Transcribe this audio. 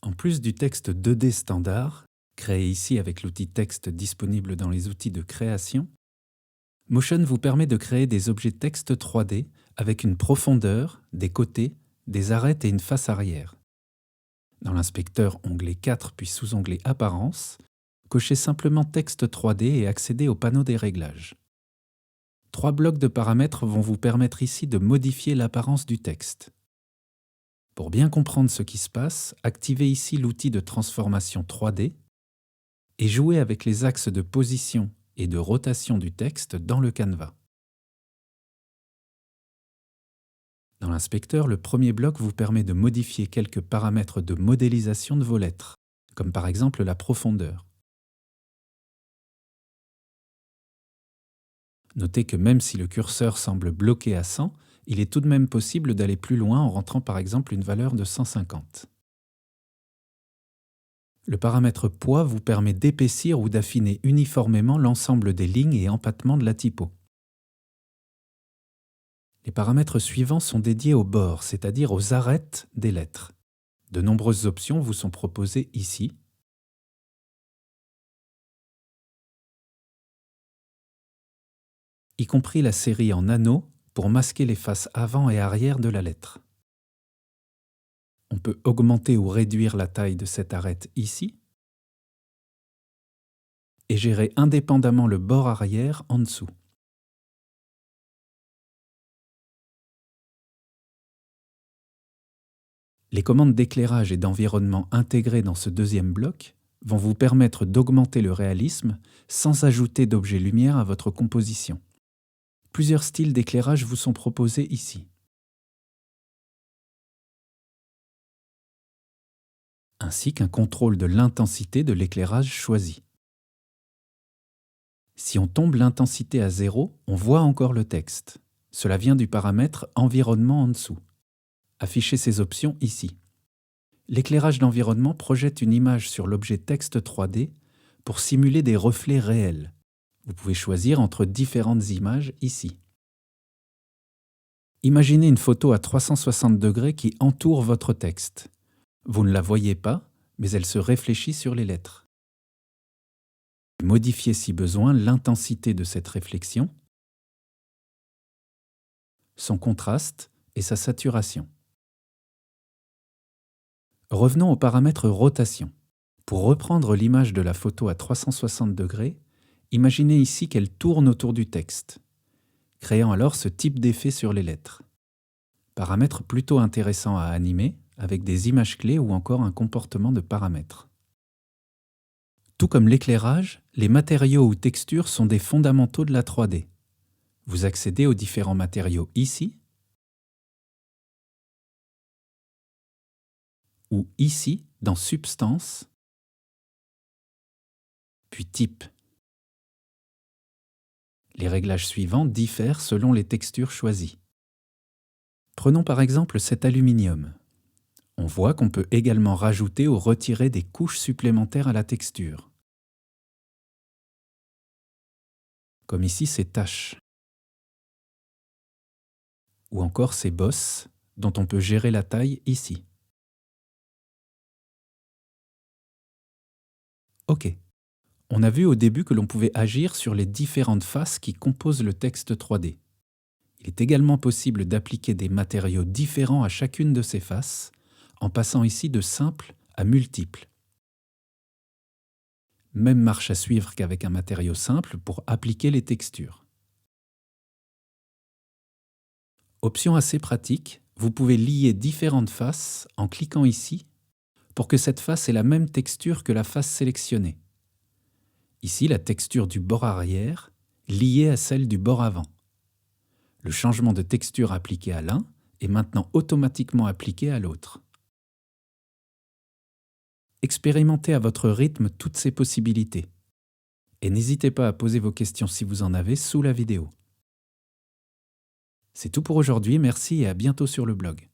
En plus du texte 2D standard, créé ici avec l'outil texte disponible dans les outils de création, Motion vous permet de créer des objets texte 3D avec une profondeur, des côtés, des arêtes et une face arrière. Dans l'inspecteur onglet 4 puis sous-onglet Apparence, cochez simplement Texte 3D et accédez au panneau des réglages. 3 blocs de paramètres vont vous permettre ici de modifier l'apparence du texte. Pour bien comprendre ce qui se passe, activez ici l'outil de transformation 3D et jouez avec les axes de position et de rotation du texte dans le canevas. Dans l'inspecteur, le premier bloc vous permet de modifier quelques paramètres de modélisation de vos lettres, comme par exemple la profondeur. Notez que même si le curseur semble bloqué à 100, il est tout de même possible d'aller plus loin en rentrant par exemple une valeur de 150. Le paramètre poids vous permet d'épaissir ou d'affiner uniformément l'ensemble des lignes et empattements de la typo. Les paramètres suivants sont dédiés aux bords, c'est-à-dire aux arêtes des lettres. De nombreuses options vous sont proposées ici. Y compris la série en anneaux pour masquer les faces avant et arrière de la lettre. On peut augmenter ou réduire la taille de cette arête ici et gérer indépendamment le bord arrière en dessous. Les commandes d'éclairage et d'environnement intégrées dans ce deuxième bloc vont vous permettre d'augmenter le réalisme sans ajouter d'objets lumière à votre composition. Plusieurs styles d'éclairage vous sont proposés ici. Ainsi qu'un contrôle de l'intensité de l'éclairage choisi. Si on tombe l'intensité à 0, on voit encore le texte. Cela vient du paramètre environnement en dessous. Affichez ces options ici. L'éclairage d'environnement projette une image sur l'objet texte 3D pour simuler des reflets réels. Vous pouvez choisir entre différentes images ici. Imaginez une photo à 360 degrés qui entoure votre texte. Vous ne la voyez pas, mais elle se réfléchit sur les lettres. Modifiez si besoin l'intensité de cette réflexion, son contraste et sa saturation. Revenons au paramètre rotation. Pour reprendre l'image de la photo à 360 degrés, imaginez ici qu'elle tourne autour du texte, créant alors ce type d'effet sur les lettres. Paramètre plutôt intéressant à animer, avec des images clés ou encore un comportement de paramètres. Tout comme l'éclairage, les matériaux ou textures sont des fondamentaux de la 3D. Vous accédez aux différents matériaux ici, ou ici dans Substance, puis Type. Les réglages suivants diffèrent selon les textures choisies. Prenons par exemple cet aluminium. On voit qu'on peut également rajouter ou retirer des couches supplémentaires à la texture. Comme ici ces taches. Ou encore ces bosses, dont on peut gérer la taille ici. Ok. On a vu au début que l'on pouvait agir sur les différentes faces qui composent le texte 3D. Il est également possible d'appliquer des matériaux différents à chacune de ces faces, en passant ici de simple à multiple. Même marche à suivre qu'avec un matériau simple pour appliquer les textures. Option assez pratique, vous pouvez lier différentes faces en cliquant ici pour que cette face ait la même texture que la face sélectionnée. Ici, la texture du bord arrière liée à celle du bord avant. Le changement de texture appliqué à l'un est maintenant automatiquement appliqué à l'autre. Expérimentez à votre rythme toutes ces possibilités. Et n'hésitez pas à poser vos questions si vous en avez sous la vidéo. C'est tout pour aujourd'hui, merci et à bientôt sur le blog.